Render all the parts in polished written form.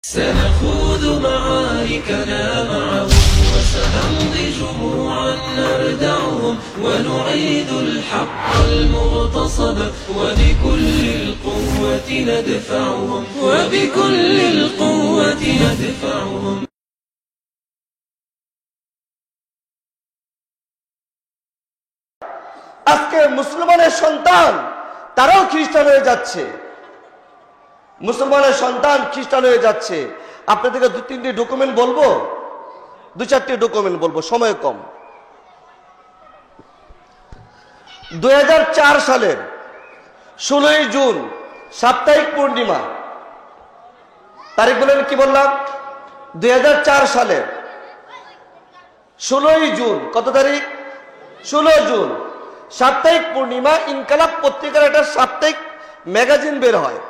سنخوض معاركنا معهم وسنمضي جموعا نردعهم ونعيد الحق المغتصب وبكل القوة ندفعهم وبكل القوة ندفعهم আজকে মুসলমানের সন্তান তারাও খ্রিস্টান হয়ে যাচ্ছে। মুসলমানের সন্তান খ্রিস্টান হয়ে যাচ্ছে। আপনাদেরকে দু তিনটি ডকুমেন্ট বলবো, দু চারটি ডকুমেন্ট বলবো, সময় কম। 2004 সালের 16ই জুন সাপ্তাহিক পূর্ণিমা, তারিখ বলেন কি বললাম? 2004 সালের 16ই জুন। কত তারিখ? 16 জুন সাপ্তাহিক পূর্ণিমা। ইনকালাব পত্রিকার একটা সাপ্তাহিক ম্যাগাজিন বের হয়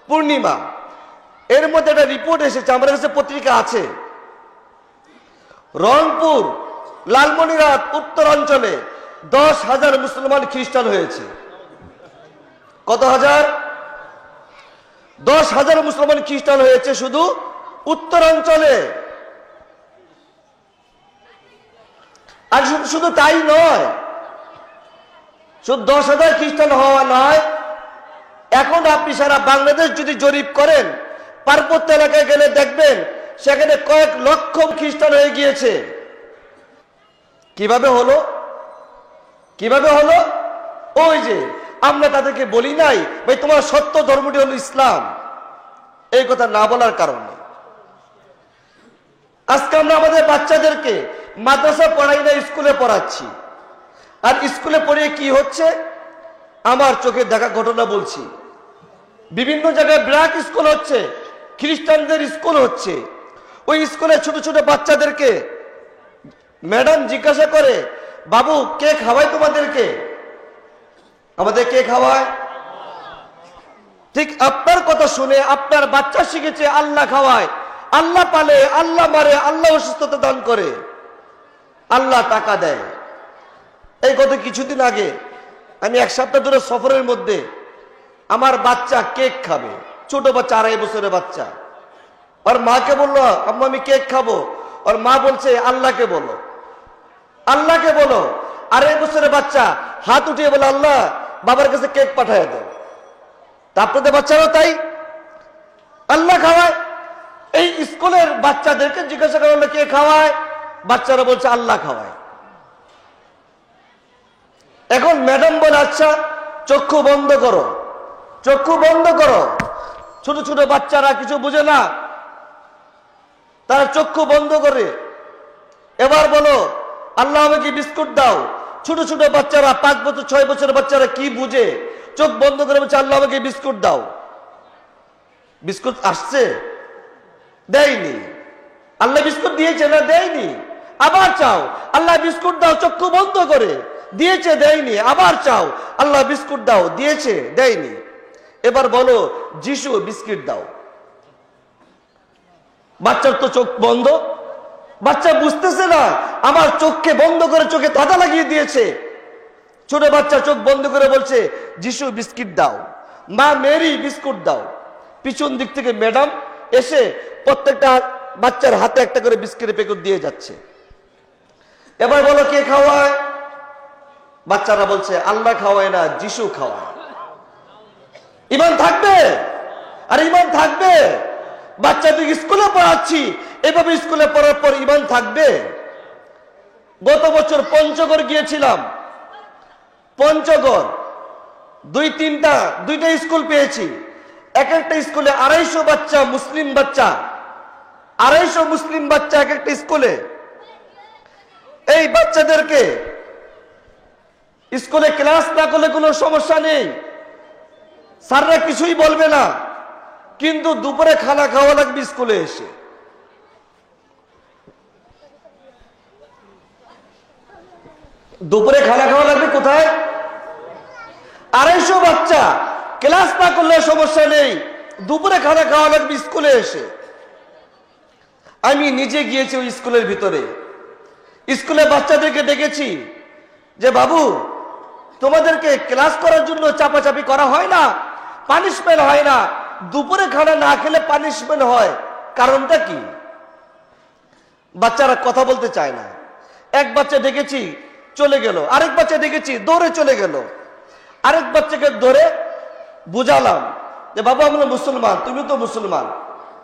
পূর্ণিমা। এর মধ্যে একটা রিপোর্ট এসেছে, আমার কাছে পত্রিকা আছে। রংপুর, লালমনিরহাট উত্তরাঞ্চলে 10,000 মুসলমান খ্রিস্টান হয়েছে। কত হাজার? 10,000 মুসলমান খ্রিস্টান হয়েছে শুধু উত্তরাঞ্চলে। আর শুধু তাই নয়, শুধু 10,000 খ্রিস্টান হওয়া নয়, এখন আপনি সারা বাংলাদেশ যদি জরিপ করেন, পার্বত্য এলাকায় গেলে দেখবেন সেখানে কয়েক লক্ষ খ্রিস্টান হয়ে গিয়েছে। কিভাবে হলো? কিভাবে হলো? ওই যে আমরা তাদেরকে বলি নাই ভাই তোমার সত্য ধর্মটি হলো ইসলাম, এই কথা না বলার কারণে আজকে আমরা আমাদের বাচ্চাদেরকে মাদ্রাসা পড়াই না, স্কুলে পড়াচ্ছি। আর স্কুলে পড়িয়ে কি হচ্ছে? আমার চোখে দেখা ঘটনা বলছি। বিভিন্ন জায়গায় ব্ল্যাক স্কুল হচ্ছে, খ্রিস্টানদের স্কুল হচ্ছে। ওই স্কুলে ছোট ছোট বাচ্চাদেরকে ম্যাডাম জিজ্ঞাসা করে, বাবু কে খাওয়ায় তোমাদেরকে? আমাদের কে খাওয়ায়? ঠিক আপনার কথা শুনে আপনার বাচ্চা শিখেছে আল্লাহ খাওয়ায়, আল্লাহ পালে, আল্লাহ মারে, আল্লাহ অসুস্থতা দান করে, আল্লাহ টাকা দেয়। এই গত কিছুদিন আগে আমি এক সপ্তাহ ধরে সফরের মধ্যে আমার বাচ্চা কেক খাবে, ছোট বাচ্চা, 2.5 বছরের বাচ্চা। ওর মাকে বললো আম্মা আমি কেক খাবো। ওর মা বলছে আল্লাহকে বলো, আল্লাহকে বলো। 2.5 বছরের বাচ্চা হাত উঠিয়ে বলে আল্লাহ বাবার কাছে কেক পাঠায় দাও। তা আপনাদের বাচ্চারাও তাই, আল্লাহ খাওয়ায়। এই স্কুলের বাচ্চাদেরকে জিজ্ঞাসা করা কে খাওয়ায়, বাচ্চারা বলছে আল্লাহ খাওয়ায়। এখন ম্যাডাম বলে আচ্ছা চক্ষু বন্ধ করো, চক্ষু বন্ধ করো। ছোট ছোট বাচ্চারা কিছু বুঝে না, তারা চক্ষু বন্ধ করে। এবার বলো আল্লাহ আমাকে বিস্কুট দাও। ছোট ছোট বাচ্চারা 5 বছর 6 বছরের বাচ্চারা কি বুঝে? চোখ বন্ধ করে বলছে আল্লাহ আমাকে বিস্কুট দাও। বিস্কুট আসছে? দেয়নি। আল্লাহ বিস্কুট দিয়েছে না? দেয়নি। আবার চাও আল্লাহ বিস্কুট দাও, চক্ষু বন্ধ করে। দিয়েছে? দেয়নি। আবার চাও আল্লাহ বিস্কুট দাও, দিয়েছে? দেয়নি। এবার বলো যিশু বিস্কিট দাও। বাচ্চার তো চোখ বন্ধ, বাচ্চা বুঝতেছে না আমার চোখকে বন্ধ করে চোখে ধাঁধা লাগিয়ে দিয়েছে। ছোট বাচ্চা চোখ বন্ধ করে বলছে যিশু বিস্কিট দাও, মা মেরি বিস্কুট দাও। পিছন দিক থেকে ম্যাডাম এসে প্রত্যেকটা বাচ্চার হাতে একটা করে বিস্কিটের প্যাকেট দিয়ে যাচ্ছে। এবার বলো কে খাওয়ায়? বাচ্চারা বলছে আল্লাহ খাওয়ায় না, যিশু খাওয়ায়। ঈমান থাকবে? আর ঈমান থাকবে? বাচ্চাদের স্কুলে পড়াচ্ছি, এভাবে স্কুলে পড়ার পর ঈমান থাকবে? গত বছর পঞ্চগড় গিয়েছিলাম। পঞ্চগড় দুইটা স্কুল পেয়েছি। এক একটা স্কুলে 250 বাচ্চা, মুসলিম বাচ্চা, 250 মুসলিম বাচ্চা এক একটা স্কুলে। এই বাচ্চাদেরকে স্কুলে ক্লাস না করলে কোনো সমস্যা নেই, স্যাররা কিছুই বলবে না, কিন্তু দুপুরে খানা খাওয়া লাগবে স্কুলে এসে। দুপুরে খানা খাওয়া লাগবে কোথায়? 250 বাচ্চা, ক্লাস না করলে সমস্যা নেই, দুপুরে খানা খাওয়া লাগবে স্কুলে এসে। আমি নিজে গিয়েছি ওই স্কুলের ভিতরে। স্কুলে বাচ্চাদেরকে ডেকেছি যে বাবু তোমাদেরকে ক্লাস করার জন্য চাপাচাপি করা হয় না, পানিশমেন্ট হয় না, দুপুরে খানা না খেলে পানিশমেন্ট হয়, কারণটা কি? বাচ্চারা কথা বলতে চায় না। এক বাচ্চা দেখেছি চলে গেল, আরেক বাচ্চা দেখেছি দৌড়ে চলে গেল। আরেক বাচ্চাকে ধরে বুঝালাম যে বাবা আমরা মুসলমান, তুমি তো মুসলমান,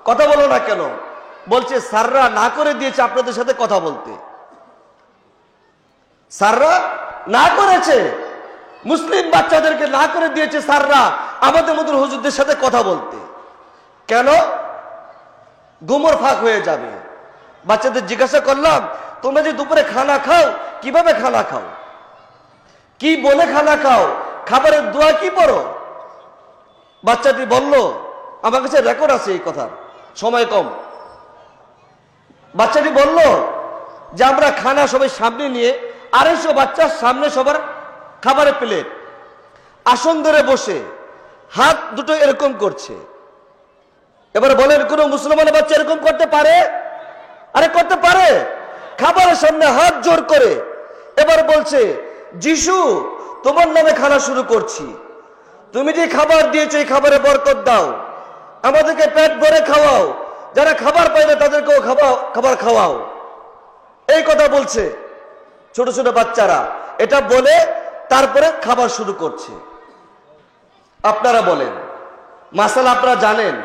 কথা বলো না কেন? বলছে স্যাররা না করে দিয়েছে আপনাদের সাথে কথা বলতে। স্যাররা না করেছে, মুসলিম বাচ্চাদেরকে না করে দিয়েছে স্যাররা আমাদের মতো হুজুরদের সাথে কথা বলতে। কেন? গুমর ফাঁক হয়ে যাবে। বাচ্চাদের জিজ্ঞাসা করলাম তোমরা যে দুপুরে খানা খাও কিভাবে খানা খাও, কি বলে খানা খাও, খাবারের দোয়া কি পড়ো? বাচ্চাটি বলল, আমার কাছে রেকর্ড আছে এই কথা, সময় কম। বাচ্চাটি বলল যে আমরা খানা সবাই সামনে নিয়ে 250 বাচ্চার সামনে সবার খাবারের প্লেট, আসন ধরে বসে হাত দুটো এরকম করছে। এবার বলেন কোন মুসলমানের বাচ্চা এরকম করতে পারে? আরে করতে পারে। খাবারের সামনে হাত জোর করে এবার বলছে যিশু তোমার নামে খানা শুরু করছি, তুমি যে খাবার দিয়েছো এই খাবারে বরকত দাও, আমাদেরকে পেট ভরে খাওয়াও, যারা খাবার পায় না তাদেরকেও খাবার খাওয়াও। এই কথা বলছে ছোট ছোট বাচ্চারা। এটা বলে তারপরে খাবার শুরু করছে। আপনারা বলেন, মাসালা আপনারা জানেন,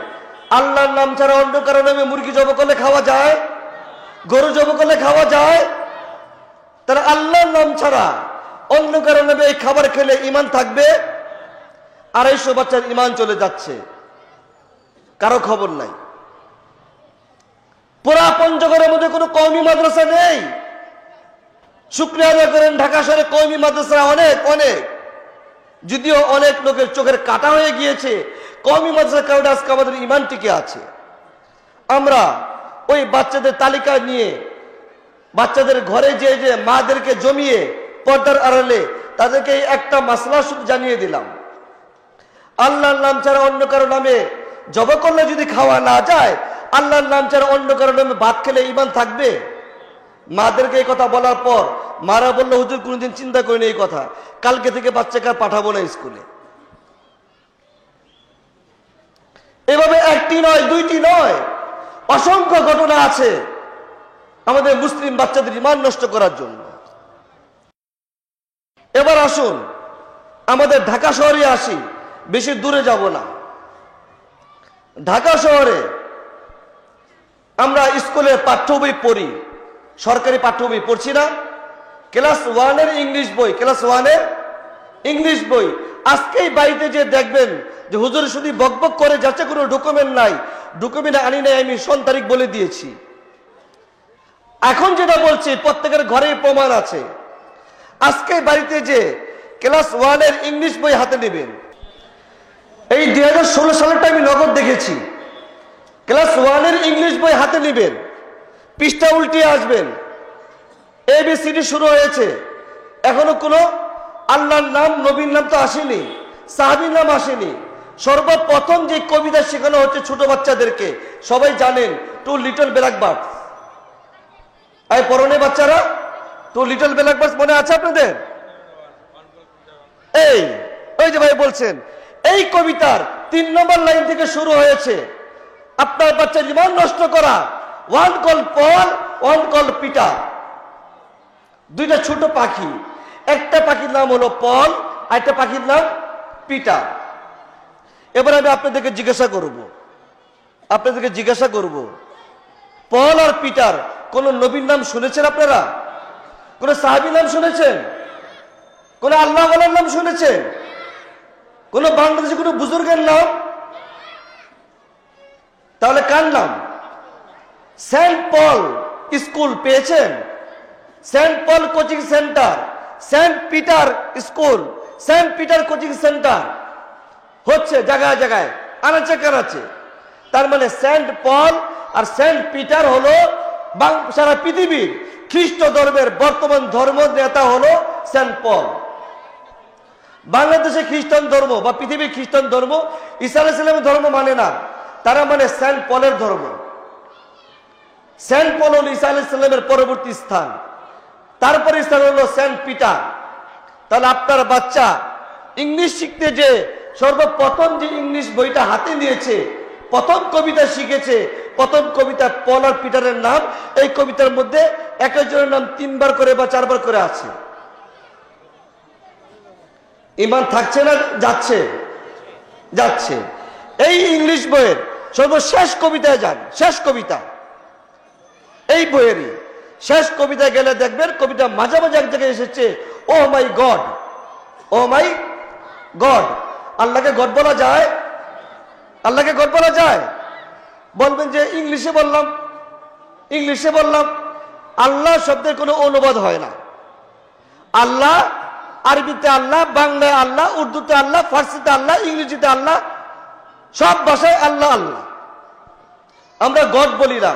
আল্লাহর নাম ছাড়া অন্য কারো নামে মুরগি জব করলে খাওয়া যায়? গরু জব করলে খাওয়া যায়? তারা আল্লাহর নাম ছাড়া অন্য কারো নামে এই খাবার খেলে ঈমান থাকবে? 250 বাচ্চার ঈমান চলে যাচ্ছে, কারো খবর নাই। পুরা পঞ্চগড়ের মধ্যে কোনো কওমি মাদ্রাসা নেই। শুকরিয়া আদায় করেন ঢাকা শহরে কওমি মাদ্রাসা অনেক অনেক, যদিও অনেক লোকের চোখের কাটা হয়ে গিয়েছে, কওমি মাদ্রাসার কারণে আজকে আমাদের ঈমান টিকে আছে। আমরা ওই বাচ্চাদের তালিকা নিয়ে বাচ্চাদের ঘরে যে যে মাদেরকে জমিয়ে পর্দার আড়ালে তাদেরকে একটা মাসলা শুধু জানিয়ে দিলাম, আল্লাহর নাম ছাড়া অন্য কারো নামে জব করলে যদি খাওয়া না যায়, আল্লাহর নাম ছাড়া অন্য কারো নামে ভাত খেলে ঈমান থাকবে? মাদেরকে এই কথা বলার পর মারা বললো হুজুর কোনোদিন চিন্তা করিনি এই কথা, কালকে থেকে বাচ্চাকে আর পাঠাবো না স্কুলে। এভাবে একটি নয় দুইটি নয়, অসংখ্য ঘটনা আছে আমাদের মুসলিম বাচ্চাদের ঈমান নষ্ট করার জন্য। এবার আসুন আমাদের ঢাকা শহরে আসি, বেশি দূরে যাব না। ঢাকা শহরে আমরা স্কুলে পাঠ্য বই পড়ি, সরকারি পাঠ্য বই পড়ছি না? ক্লাস 1-এর ইংলিশ বই, ক্লাস 1-এর ইংলিশ বই আজকেই বাড়িতে যে দেখবেন যে হুজুর শুধু বকবক করে যাচ্ছে, কোনো ডকুমেন্ট নাই, ডকুমেন্ট আনি নাই, আমি সন তারিখ বলে দিয়েছি। এখন যেটা বলছি প্রত্যেকের ঘরেই প্রমাণ আছে। আজকে বাড়িতে যে ক্লাস 1-এর ইংলিশ বই হাতে নেবেন, এই 2016 সালেরটা আমি নগদ দেখেছি। ক্লাস 1-এর ইংলিশ বই হাতে নেবেন, পৃষ্ঠা উল্টিয়ে আসবেন, ABCD শুরু হয়েছে, এখনো কোনো আল্লাহর নাম নবীর নাম তো আসেনি, সাহাবীর নাম আসেনি। সর্বপ্রথম যে কবিতা শেখানো হচ্ছে ছোট বাচ্চাদেরকে, সবাই জানেন, টু লিটল ব্ল্যাক বার্ডস। এই পরনে বাচ্চারা, টু লিটল ব্ল্যাক বার্ডস মনে আছে আপনাদের? এই ওই যে ভাই বলছেন, এই কবিতার 3 নম্বর লাইন থেকে শুরু হয়েছে আপনার বাচ্চার জীবন নষ্ট করা। ওয়ান কল পল, ওয়ান কল পিটা, দুইটা ছোট পাখি, একটা পাখির নাম হলো পল, আর একটা পাখির নাম পিটা। এবার আমি আপনাদেরকে জিজ্ঞাসা করব, পল আর পিটার কোন নবীর নাম শুনেছেন আপনারা? কোন সাহাবীর নাম শুনেছেন? কোন আল্লাহ ওয়ালার নাম শুনেছেন? কোন বাংলাদেশে কোন বুজুর্গের নাম? তাহলে কার নাম? সেন্ট পল স্কুল পেয়েছেন, Saint Paul coaching centre, Saint Peter school, Saint Peter coaching centre হচ্ছে জায়গায় জায়গায়, আনাচে কানাচে। তার মানে সেন্ট পল আর সেন্ট পিটার হলো সারা পৃথিবীর খ্রিস্ট ধর্মের বর্তমান ধর্ম নেতা হলো সেন্ট পল। বাংলাদেশে খ্রিস্টান ধর্ম বা পৃথিবীর খ্রিস্টান ধর্ম ঈসা আলাইহিস সালামের ধর্ম মানে না, তারা মানে সেন্ট পলের ধর্ম। সেন্ট পল হল ঈসা আলাইহিস সালামের পরবর্তী স্থান, তারপরে স্থান হলো সেন্ট পিটার। তাহলে আপনার বাচ্চা ইংলিশ শিখতে যে সর্বপ্রথম যে ইংলিশ বইটা হাতে নিয়েছে, প্রথম কবিতা শিখেছে, প্রথম কবিতা পল আর পিটারের নাম। এই কবিতার মধ্যে এক একজনের নাম 3 বার করে বা 4 বার করে আছে। ইমান থাকছে না যাচ্ছে? যাচ্ছে। এই ইংলিশ বইয়ের সর্বশেষ কবিতায় যান, শেষ কবিতা, এই বইয়েরই শেষ কবিতা গেলে দেখবেন কবিতা মাঝামাঝি এক জায়গায় এসেছে, ও মাই গড, ও মাই গড। আল্লাহকে গড বলা যায়? আল্লাহকে গড বলা যায়? বলবেন যে ইংলিশে বললাম, ইংলিশে বললাম। আল্লাহ শব্দের কোনো অনুবাদ হয় না। আল্লাহ আরবিতে আল্লাহ, বাংলায় আল্লাহ, উর্দুতে আল্লাহ, ফার্সিতে আল্লাহ, ইংরেজিতে আল্লাহ, সব ভাষায় আল্লাহ আল্লাহ। আমরা গড বলি না।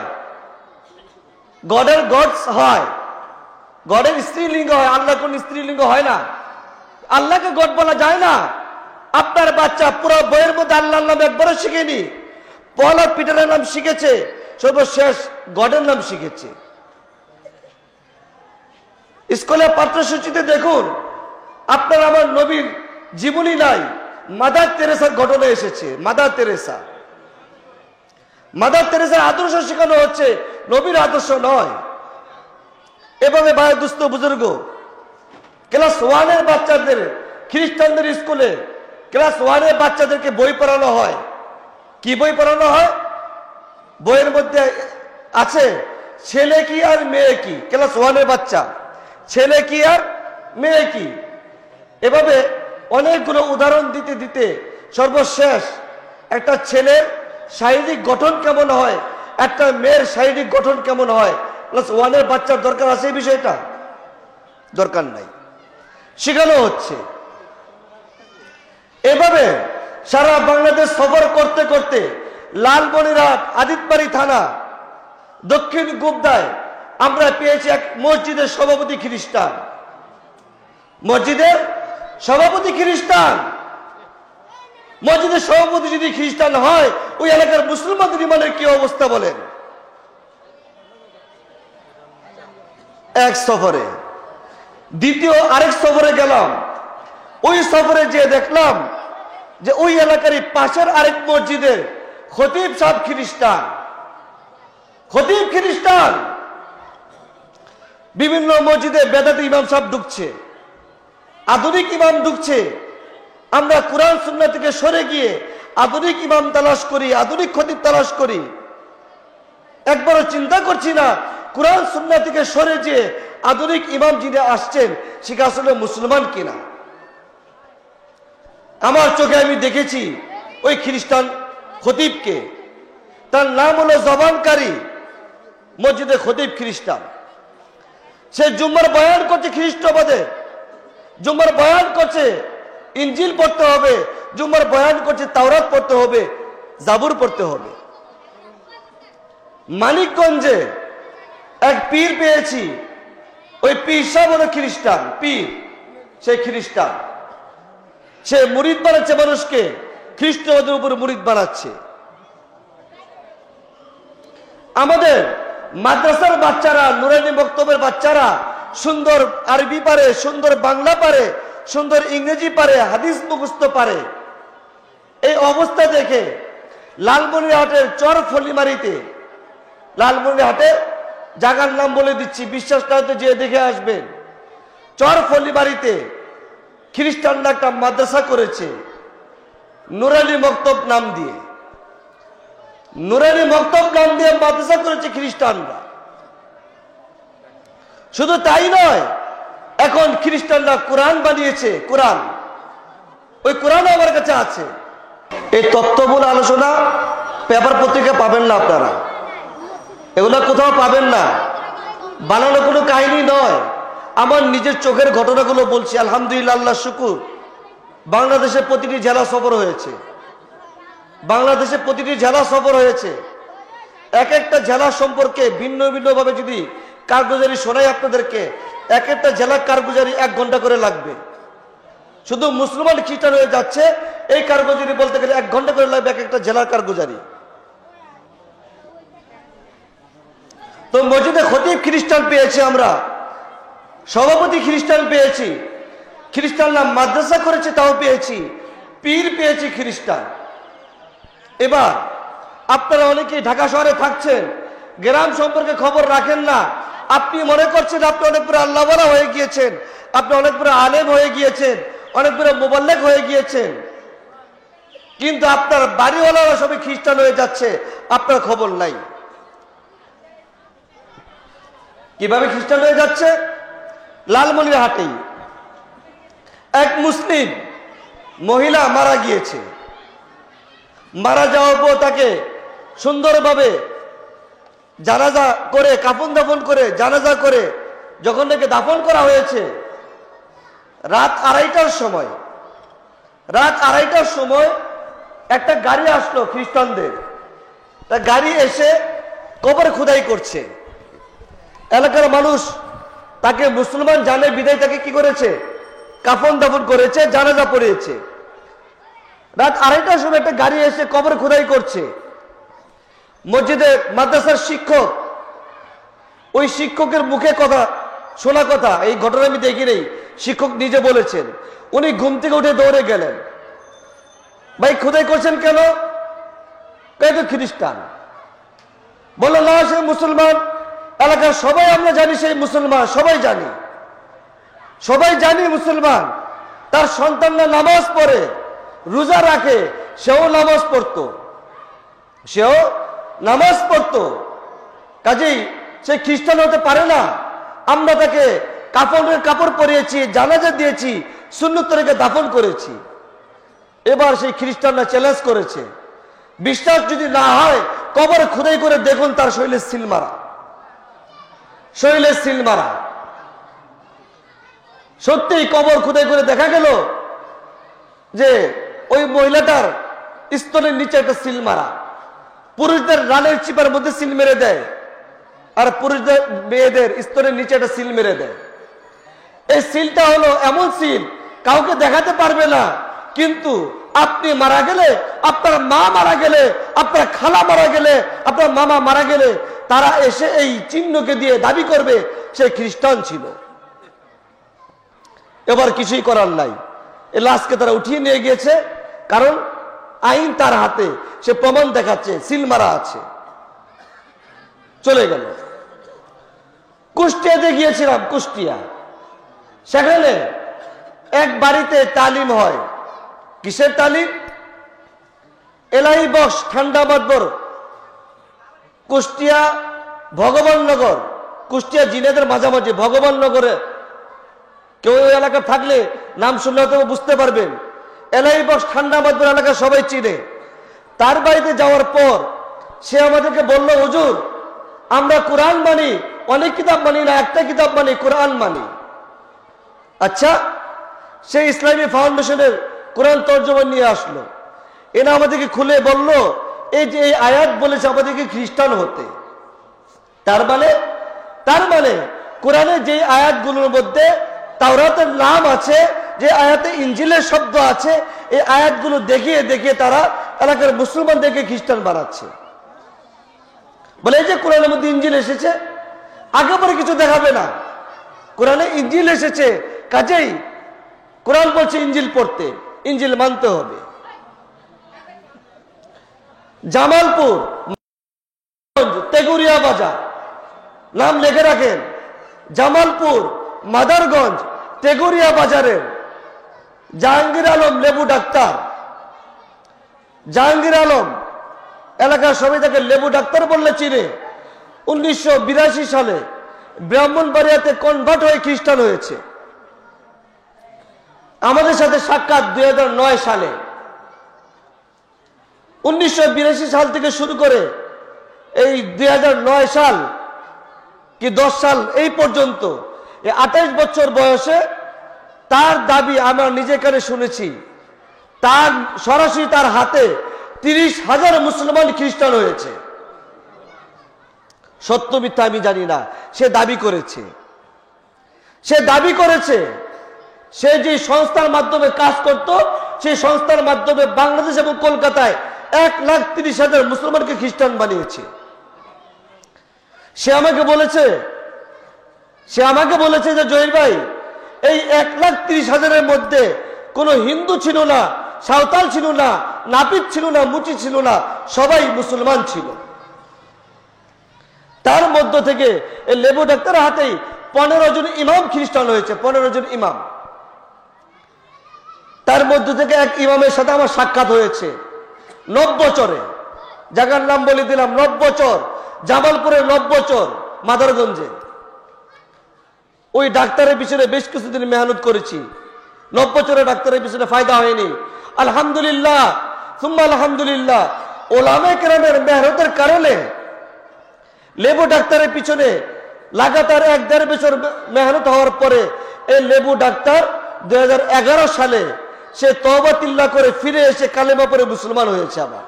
গডের গডস হয়, গডের স্ত্রীলিঙ্গ হয়, আল্লাহ কোন স্ত্রীলিঙ্গ হয় না। আল্লাহকে গড বলা যায় না। আপনার বাচ্চা পুরো বইয়ের মধ্যে আল্লাহর নাম একবারও শিখেনি। পল আর পিটারের নাম শিখেছে, সর্বশেষ গডের নাম শিখেছে। স্কুলের পাঠ্যসূচিতে দেখুন, আপনার আমার নবীর জীবনী নাই, মাদার তেরেসার ঘটনা এসেছে। মাদার তেরেসা, মাদার তেরেসার আদর্শ শেখানো হচ্ছে, নবীর আদর্শ নয়। এভাবে ভাই দুস্থ বুজুর্গ, ক্লাস 1-এর বাচ্চাদের খ্রিস্টানদের স্কুলে ক্লাস 1-এর বাচ্চাদেরকে বই পড়ানো হয়। কি বই পড়ানো হয়? বইয়ের মধ্যে আছে ছেলে কি আর মেয়ে কি। ক্লাস 1-এর বাচ্চা, ছেলে কি আর মেয়ে কি। এভাবে অনেকগুলো উদাহরণ দিতে দিতে সর্বশেষ একটা ছেলের শারীরিক গঠন কেমন হয়, একটা মেয়ের শারীরিক গঠন কেমন হয়, ক্লাস 1-এর বাচ্চার দরকার আছে এই বিষয়টা? দরকার নাই, শেখানো হচ্ছে। এভাবে সারা বাংলাদেশ সফর করতে করতে লালমনিরহাট, আদিতবাড়ি থানা, দক্ষিণ গুবদায় আমরা পেয়েছি এক মসজিদের সভাপতি খ্রিস্টান। মসজিদের সভাপতি খ্রিস্টান। মসজিদের সভাপতি যদি খ্রিস্টান হয়, ওই এলাকার মুসলমানদের ইমানের কি অবস্থা বলেন? এক সফরে। দ্বিতীয় আরেক সফরে গেলাম। ওই সফরে যে দেখলাম যে ওই এলাকার পাশের আরেক মসজিদের খতিব সাহেব খ্রিস্টান। খতিব খ্রিস্টান। বিভিন্ন মসজিদে বেদাতি ইমাম সাহেব ঢুকছে, আধুনিক ইমাম ঢুকছে। আমরা কোরআন সুন্নাহ থেকে সরে গিয়ে আধুনিক ইমাম তালাশ করি, আধুনিক খতিব তালাশ করি। একবারও চিন্তা করছি না কোরআন সুন্নাহ থেকে সরে যে আধুনিক ইমাম যিনি আসছেন সে আসলে মুসলমান কিনা। আমার চোখে আমি দেখেছি ওই খ্রিস্টান খতিবকে, তার নাম হলো জবানকারী, মসজিদে খতিব খ্রিস্টান। সে জুম্মার বয়ান করছে খ্রিস্টবাদে, জুম্মার বয়ান করছে ইনজিল পড়তে হবে, জুম্মার বয়ান করছে তাওরাত পড়তে হবে, জাবুর পড়তে হবে। মানিকগঞ্জে এক পীর পেয়েছি, ওই পীর সাহেব হলো খ্রিস্টান, পীর, সে খ্রিস্টান। সে মুরিদ বানাচ্ছে মানুষকে, খ্রিস্টবাদের উপর মুরিদ বানাচ্ছে। আমাদের মাদ্রাসার বাচ্চারা, নুরানি বক্তব্যের বাচ্চারা সুন্দর আরবি পারে, সুন্দর বাংলা পারে, সুন্দর ইংরেজি পারে, হাদিস মুখস্থ পারে। এই অবস্থা দেখে লালমনিরহাটের চর ফলিমারিতে, লালমনিরহাটের জায়গার নাম বলে দিচ্ছি, বিশ্বাস না হতে যেয়ে দেখে আসবেন। চর ফলিমারিতে খ্রিস্টানরা একটা মাদ্রাসা করেছে নুরানি মক্তব নাম দিয়ে। নুরানি মক্তব নাম দিয়ে মাদ্রাসা করেছে খ্রিস্টানরা। শুধু তাই নয়, এখন খ্রিস্টানরা কোরআন বানিয়েছে। কোরআন, ওই কোরআন আমার কাছে আছে। এই তত্ত্বমূল আলোচনা পেপার পত্রিকা পাবেন না আপনারা, এগুলো কোথাও পাবেন না। বানানো কোনো কাহিনী নয়, আমার নিজের চোখের ঘটনাগুলো বলছি। আলহামদুলিল্লাহ, আল্লাহ শুকুর, বাংলাদেশে প্রতিটি জেলা সফর হয়েছে, বাংলাদেশে প্রতিটি জেলা সফর হয়েছে। এক একটা জেলা সম্পর্কে ভিন্ন ভিন্নভাবে যদি কারগুজারি শোনাই আপনাদেরকে, এক একটা জেলার কারগুজারি 1 ঘন্টা করে লাগবে। শুধু মুসলমান খ্রিস্টান হয়ে যাচ্ছে, এই কারগুজারি বলতে গেলে 1 ঘন্টা করে লাগবে এক একটা জেলার কারগুজারি। তো মসজিদে খতিব খ্রিস্টান পেয়েছি আমরা, সভাপতি খ্রিস্টান পেয়েছি, খ্রিস্টানরা মাদ্রাসা করেছে তাও পেয়েছি, পীর পেয়েছি খ্রিস্টান। এবার আপনারা অনেকেই ঢাকা শহরে থাকছেন, গ্রাম সম্পর্কে খবর রাখেন না। আপনি মনে করছেন আপনি অনেক বড় আল্লাহওয়ালা হয়ে গিয়েছেন, আপনি অনেক বড় আলেম হয়ে গিয়েছেন, অনেক বড় মোবাল্লেগ হয়ে গিয়েছেন, কিন্তু আপনার বাড়িওয়ালারা সবাই খ্রিস্টান হয়ে যাচ্ছে, আপনার খবর নাই। কিভাবে খ্রিস্টান হয়ে যাচ্ছে? লালমনিরহাটেই এক মুসলিম মহিলা মারা গিয়েছে। মারা যাওয়ার পর তাকে সুন্দরভাবে জানাজা করে, কাফন দাফন করে, জানাজা করে যখন তাকে দাফন করা হয়েছে, রাত আড়াইটার সময় একটা গাড়ি আসলো খ্রিস্টানদের। তা গাড়ি এসে কবর খোদাই করছে। এলাকার মানুষ তাকে মুসলমান জানে বিদায় তাকে কি করেছে? কাফন দাফন করেছে, জানাজা পড়িয়েছে। রাত আড়াইটার সময় একটা গাড়ি এসে কবর খোদাই করছে। মসজিদে মাদ্রাসার শিক্ষক, ওই শিক্ষকের মুখে কথা শোনা কথা, এই ঘটনা আমি দেখি নেই, শিক্ষক নিজে বলেছেন। উনি ঘুম থেকে উঠে দৌড়ে গেলেন। ভাই খোদাই করছেন কেন? তো খ্রিস্টান। বলল না, সে মুসলমান। এলাকার সবাই আমরা জানি সেই মুসলমান, সবাই জানি মুসলমান। তার সন্তানরা নামাজ পড়ে, রোজা রাখে, সেও নামাজ পড়তো, কাজেই সে খ্রিস্টান হতে পারে না। আমরা তাকে কাফনের কাপড় পরিয়েছি, জানাজা দিয়েছি, সুন্নত তরিকায় দাফন করেছি। এবার সেই খ্রিস্টানরা চ্যালেঞ্জ করেছে, বিশ্বাস যদি না হয় কবর খোদাই করে দেখুন তার শরীরে সিল মারা। সত্যিই কবর খোদাই করে দেখা গেল যে ওই মহিলাটার স্তনের নিচে একটা সিল মারা। পুরুষদের রানের চিপার মধ্যে সিল মেরে দেয়, আর পুরুষদের মেয়েদের স্তনের নিচে একটা সিল মেরে দেয়। এই সিলটা হলো এমন সিল, কাউকে দেখাতে পারবে না, কিন্তু আপনি মারা গেলে, আপনার মা মারা গেলে, আপনার খালা মারা গেলে, আপনার মামা মারা গেলে তারা এসে এই চিহ্নকে দিয়ে দাবি করবে সে খ্রিস্টান ছিল। এবার কিছুই করার নাই, এই লাশকে তারা উঠিয়ে নিয়ে গিয়েছে, কারণ আইন তার হাতে, সে প্রমাণ দেখাচ্ছে সিল মারা আছে। চলে গেল। কুষ্টিয়াতে গিয়েছিলাম, কুষ্টিয়া। সেখানে এক বাড়িতে তালিম হয়। কিসের তালিম? এলাহি বক্স ঠান্ডা মাতবর, কুষ্টিয়া ভগবাননগর, কুষ্টিয়া জিনেদের মাঝামাঝি ভগবাননগরে। কেউ ওই এলাকা থাকলে নাম শুনলে হয়তো বুঝতে পারবেন। এলাহি বক্স ঠান্ডা মাতবর এলাকা সবাই চিনে। তার বাড়িতে যাওয়ার পর সে আমাদেরকে বলল, হুজুর আমরা কোরআন মানি, অনেক কিতাব মানি না, একটা কিতাব মানি, কোরআন মানি। আচ্ছা, সে ইসলামী ফাউন্ডেশনের কোরআন তর্জমা নিয়ে আসলো, এরা আমাদেরকে খুলে বলল, এই যে এই আয়াত বলেছে আমাদেরকে খ্রিস্টান হতে। তার মানে কোরআনে যে আয়াতগুলোর মধ্যে তাওরাতের নাম আছে, যে আয়াতে ইনজিলের শব্দ আছে, এই আয়াতগুলো দেখিয়ে দেখিয়ে তারা এলাকার মুসলমানদেরকে খ্রিস্টান বানাচ্ছে। বলে এই যে কোরআনের মধ্যে ইনজিল এসেছে, আগে পরে কিছু দেখাবে না, কোরআনে ইনজিল এসেছে, কাজেই কোরআন বলছে ইনজিল পড়তে, ইনজিল মানতে হবে। জামালপুর, তেগুরিয়া বাজার, নাম লিখে রাখেন, জামালপুর, মাদারগঞ্জ, তেগুরিয়া বাজারের জাহাঙ্গীর আলম লেবু ডাক্তার, জাহাঙ্গীর আলম এলাকার সবাই তাকে লেবু ডাক্তার বললে চিনে। 1982 সালে ব্রাহ্মণবাড়িয়াতে কনভার্ট হয়ে খ্রিস্টান হয়েছে। আমাদের সাথে সাক্ষাৎ 2009 সালে। 1982 সাল থেকে শুরু করে এই 2009 সাল কি 10 সাল এই পর্যন্ত, এই 28 বছর বয়সে তার দাবি আমরা নিজে কানে শুনেছি, তার সরাসরি তার হাতে 30,000 মুসলমান খ্রিস্টান হয়েছে। সত্য মিথ্যা আমি জানি না, সে দাবি করেছে। সে যে সংস্থার মাধ্যমে কাজ করত, সেই সংস্থার মাধ্যমে বাংলাদেশ এবং কলকাতায় 1,30,000 মুসলমানকে খ্রিস্টান বানিয়েছে। সে আমাকে বলেছে যে জহির ভাই, এই 1,30,000-এর মধ্যে কোনো হিন্দু ছিল না, সাঁওতাল ছিল না, নাপিত ছিল না, মুচি ছিল না, সবাই মুসলমান ছিল। তার মধ্য থেকে এই লেবু ডাক্তারের হাতেই 15 জন ইমাম খ্রিস্টান হয়েছে, 15 জন ইমাম। তার মধ্য থেকে এক ইমামের সাথে আমার সাক্ষাৎ হয়েছে 9 বছরে, জায়গার নাম বলে দিলাম 9 বছর, জামালপুরের 9 বছর, মাদারগঞ্জে। ওই ডাক্তারের পিছনে বেশ কিছুদিন মেহনত করেছি। 9 বছরের ডাক্তারের পিছনে ফায়দা হয়নি। আলহামদুলিল্লাহ সুম্মা আলহামদুলিল্লাহ, ওলামায়ে কেরামের মেহনতের কারণে লেবু ডাক্তারের পিছনে লাগাতার 1-1.5 বছর মেহনত হওয়ার পরে এই লেবু ডাক্তার 2011 সালে সে তওবা তিল্লা করে ফিরে এসে কালেমা পড়ে মুসলমান হয়েছে। আবার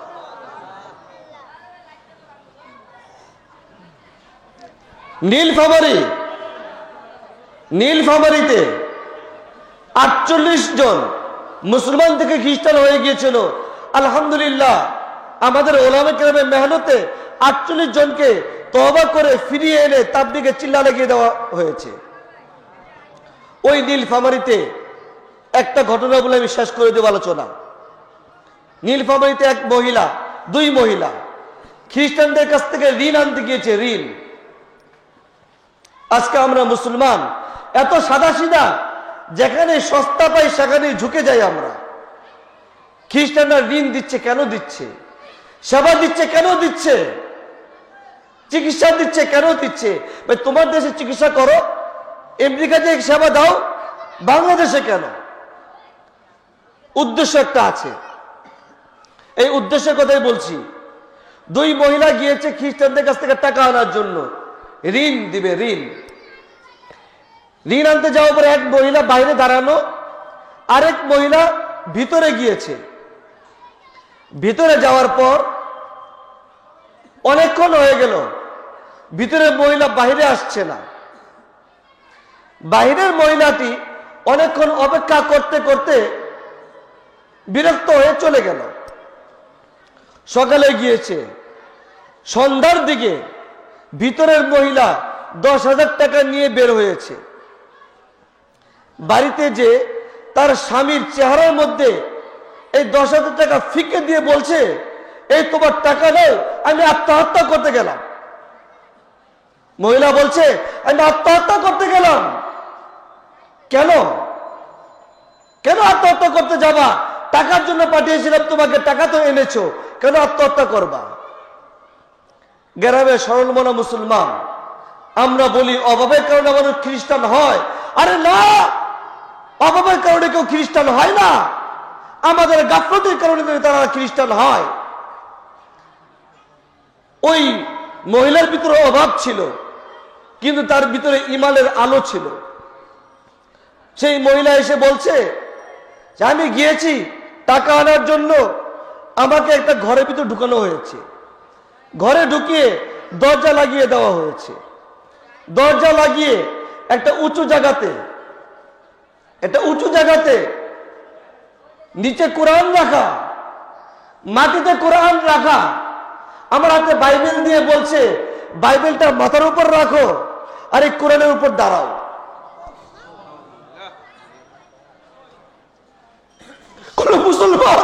নীলফামারীতে 48 জন মুসলমান থেকে খ্রিস্টান হয়ে গিয়েছিল। আলহামদুলিল্লাহ আমাদের ওলামায়ে কেরামের মেহনতে 48 জনকে তওবা করে ফিরিয়ে এনে তাবলীগে চিল্লা লাগিয়ে দেওয়া হয়েছে। ওই নীলফামারীতে একটা ঘটনা বলে আমি শেষ করে দেব আলোচনা। নীলফামারীতে এক মহিলা, 2 মহিলা খ্রিস্টানদের কাছ থেকে ঋণ আনতে গিয়েছে, ঋণ। আজকে আমরা মুসলমান এত সাদাসিধা, যেখানে সস্তা পাই সেখানে ঝুঁকে যাই আমরা। খ্রিস্টানরা ঋণ দিচ্ছে কেন দিচ্ছে? সেবা দিচ্ছে কেন দিচ্ছে? চিকিৎসা দিচ্ছে কেন দিচ্ছে? ভাই তোমার দেশে চিকিৎসা করো, আমেরিকাতে সেবা দাও, বাংলাদেশে কেন? উদ্দেশ্য একটা আছে, এই উদ্দেশ্যের কথাই বলছি। 2 মহিলা গিয়েছে খ্রিস্টানদের কাছ থেকে টাকা আনার জন্য, ঋণ দিবে, ঋণ আনতে যাওয়ার পরে এক মহিলা বাইরে দাঁড়ানো, আরেক মহিলা ভিতরে গিয়েছে। ভিতরে যাওয়ার পর অনেকক্ষণ হয়ে গেল, ভিতরের মহিলা বাইরে আসছে না। বাইরের মহিলাটি অনেকক্ষণ অপেক্ষা করতে করতে বিরক্ত হয়ে চলে গেল। সকালে গিয়েছে, সন্ধ্যার দিকে ভিতরের মহিলা 10,000 টাকা নিয়ে বের হয়েছে। বাড়িতে যে তার স্বামীর চেহারার মধ্যে এই 10,000 টাকা ফিকে দিয়ে বলছে, এই তোমার টাকা নেই, আমি আত্মহত্যা করতে গেলাম। মহিলা বলছে, আমি আত্মহত্যা করতে গেলাম। কেন কেন আত্মহত্যা করতে যাবা? টাকার জন্য পাঠিয়েছিলাম তোমাকে, টাকা তো এনেছো, কেন আত্মহত্যা করবা? গ্রামে সরল মনা মুসলমান আমরা বলি অভাবের কারণে মানুষ খ্রিস্টান হয়। আরে না, অভাবের কারণে কেউ খ্রিস্টান হয় না, আমাদের গাফলতির কারণে তারা খ্রিস্টান হয়। ওই মহিলার ভিতরে অভাব ছিল, কিন্তু তার ভিতরে ঈমানের আলো ছিল। সেই মহিলা এসে বলছে যে আমি গিয়েছি টাকা আনার জন্য, আমাকে একটা ঘরের ভিতরে ঢুকানো হয়েছে, ঘরে ঢুকিয়ে দরজা লাগিয়ে দেওয়া হয়েছে। দরজা লাগিয়ে একটা উঁচু জায়গাতে নিচে কোরআন রাখা, মাটিতে কোরআন রাখা, আমার হাতে বাইবেল দিয়ে বলছে বাইবেলটা মাথার উপর রাখো আর এই কোরআনের উপর দাঁড়াও। কোন মুসলমান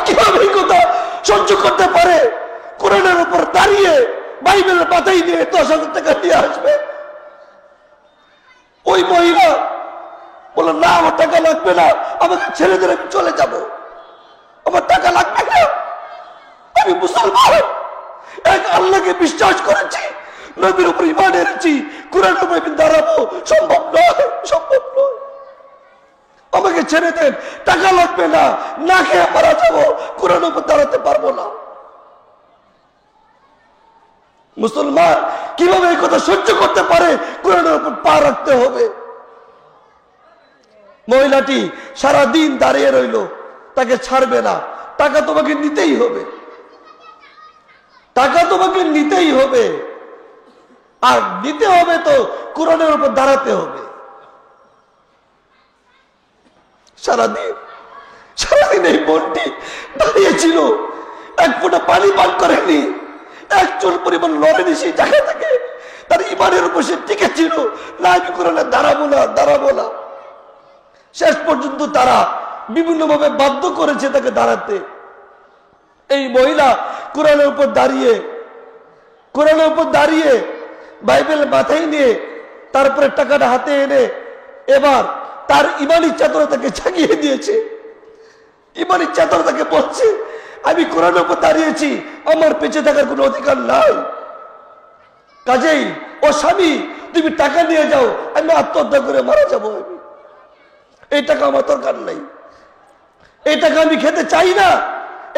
কিভাবে এই কথা সহ্য করতে পারে? কোরআনের উপর দাঁড়িয়ে বাইবেলের মাথায় দিয়ে 10,000 টাকা দিয়ে আসবে। ওই মহিলা বলল, না আমার টাকা লাগবে না, আমাকে ছেড়ে দিলে আমি চলে যাব, আমার টাকা লাগবে না, আমি মুসলমান, এক আল্লাহকে বিশ্বাস করেছি, নবীর উপর ঈমান এনেছি, কোরআনের উপর আমি দাঁড়াবো, সম্ভব নয়, আমাকে ছেড়ে দেন, টাকা লাগবে না, না খেয়ে মারা যাবো, কোরআনের উপর দাঁড়াতে পারবো না। মুসলমান কিভাবে এই কথা সহ্য করতে পারে? কোরআনের উপর পা রাখতে হবে। মহিলাটি সারা দিন দাঁড়িয়ে রইল, তাকে ছাড়বে না, টাকা তোমাকে নিতেই হবে, টাকা তোমাকে নিতেই হবে, আর নিতে হবে তো কোরআনের উপর দাঁড়াতে হবে। সারাদিন এই বোনটি দাঁড়িয়েছিল, এক ফোঁটা পানি পান করেনি, এক চুল পরিমাণ লড়েনি সেই জায়গা থেকে। তার ঈমানের উপর সে টিকে ছিল, না আমি কোরআনে দাঁড়াবো না। শেষ পর্যন্ত তারা বিভিন্নভাবে বাধ্য করেছে তাকে দাঁড়াতে। এই মহিলা কোরআনের উপর দাঁড়িয়ে বাইবেল মাথায় নিয়ে তারপরে টাকাটা হাতে এনে এবার তার ইমানি চেতনা তাকে জাগিয়ে দিয়েছে। ইমানি চেতনা তাকে বলছে, আমি কোরআনের উপর দাঁড়িয়েছি, আমার বেঁচে থাকার কোনো অধিকার নাই। কাজেই ও স্বামী, তুমি টাকা নিয়ে যাও, আমি আত্মহত্যা করে মারা যাবো। আমি এই টাকা আমার দরকার নাই, এই টাকা আমি খেতে চাই না,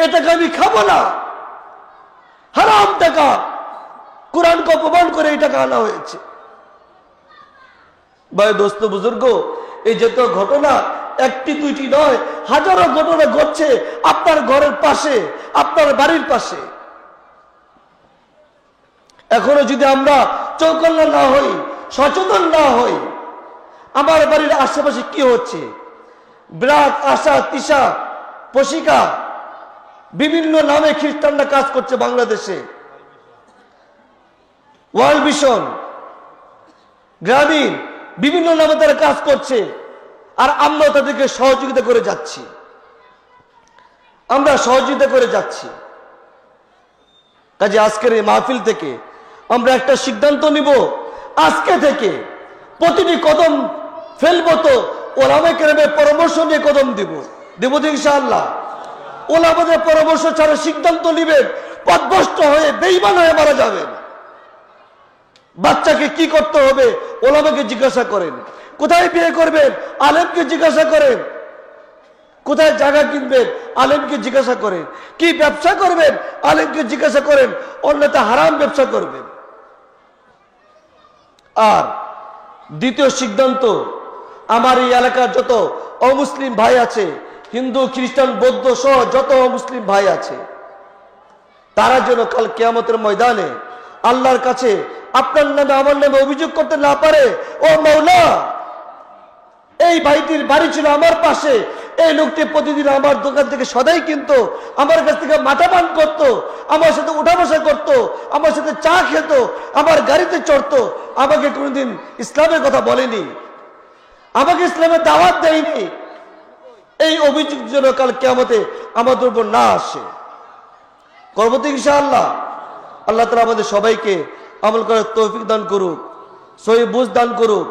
এই টাকা আমি খাবো না। হারাম টাকা, কোরআনকে অপমান করে এই টাকা আনা হয়েছে। ভাই দোস্ত বুজুর্গ, এই যত ঘটনা একটি দুইটি নয়, হাজারো ঘটনা ঘটছে আপনার ঘরের পাশে, আপনার বাড়ির পাশে। এখনো যদি আমরা চৌকন্না না হই, সচেতন না হই, আমার বাড়ির আশেপাশে কি হচ্ছে, ব্রাক, আশা, তিশা, পশিকা, বিভিন্ন নামে খ্রিস্টানরা কাজ করছে বাংলাদেশে। ওয়ার্ল্ড ভিশন, গ্রামীণ, বিভিন্ন নামে তারা কাজ করছে, আর আমরা তাদেরকে সহযোগিতা করে যাচ্ছি। কাজে আজকের এই মাহফিল থেকে আমরা একটা সিদ্ধান্ত নিব, আজকে থেকে প্রতিটি কদম ফেলবো তো ওলামায়ে কেরামের পরামর্শ নিয়ে কদম দিব তো ইনশাআল্লাহ। ওলামাদের পরামর্শ ছাড়া সিদ্ধান্ত নিবেন, পথভ্রষ্ট হয়ে বেঈমান হয়ে মারা যাবেন। বাচ্চাকে কি করতে হবে ওলামাকে জিজ্ঞাসা করেন, কোথায় বিয়ে করবেন আলেমকে জিজ্ঞাসা করেন, কোথায় জায়গা কিনবেন আলেমকে জিজ্ঞাসা করেন, কি ব্যবসা করবেন আলেমকে জিজ্ঞাসা করেন, অন্যথা হারাম ব্যবসা করবেন। আর দ্বিতীয় সিদ্ধান্ত, আমার এই এলাকার যত অমুসলিম ভাই আছে, হিন্দু, খ্রিস্টান, বৌদ্ধ সহ যত অমুসলিম ভাই আছে, তারা যেন কাল কিয়ামতের ময়দানে আল্লাহর কাছে আপনার নামে আমার নামে অভিযোগ করতে না পারে, ও মাওলা, এই ভাইটির বাড়ি ছিল আমার পাশে, এই লোকটি প্রতিদিন আমার দোকান থেকে সদাই কিনতো, আমার কাছ থেকে মাথা পান করতো, আমার সাথে উঠা বসা করতো, আমার সাথে চা খেত, আমার গাড়িতে চড়তো, আমাকে কোনোদিন ইসলামের কথা বলেনি, আমাকে ইসলামের দাওয়াত দেয়নি। এই অভিযোগ যেন কাল কিয়ামতে আমাদের উপর না আসে। করব তো ইনশাআল্লাহ। আল্লাহ তাআলা আমাদের সবাইকে আমল করার তৌফিক দান করুক, সহি বুঝ দান করুক।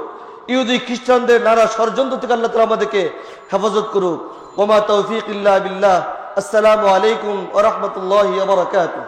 ইহুদি খ্রিস্টানদের নানা ষড়যন্ত্র থেকে আল্লাহ তাআলা আমাদেরকে হেফাজত করুক। ওমা তৌফিক ইল্লা বিল্লাহ। আসসালামু আলাইকুম ওয়া রাহমাতুল্লাহি ওয়া বারাকাতুহু।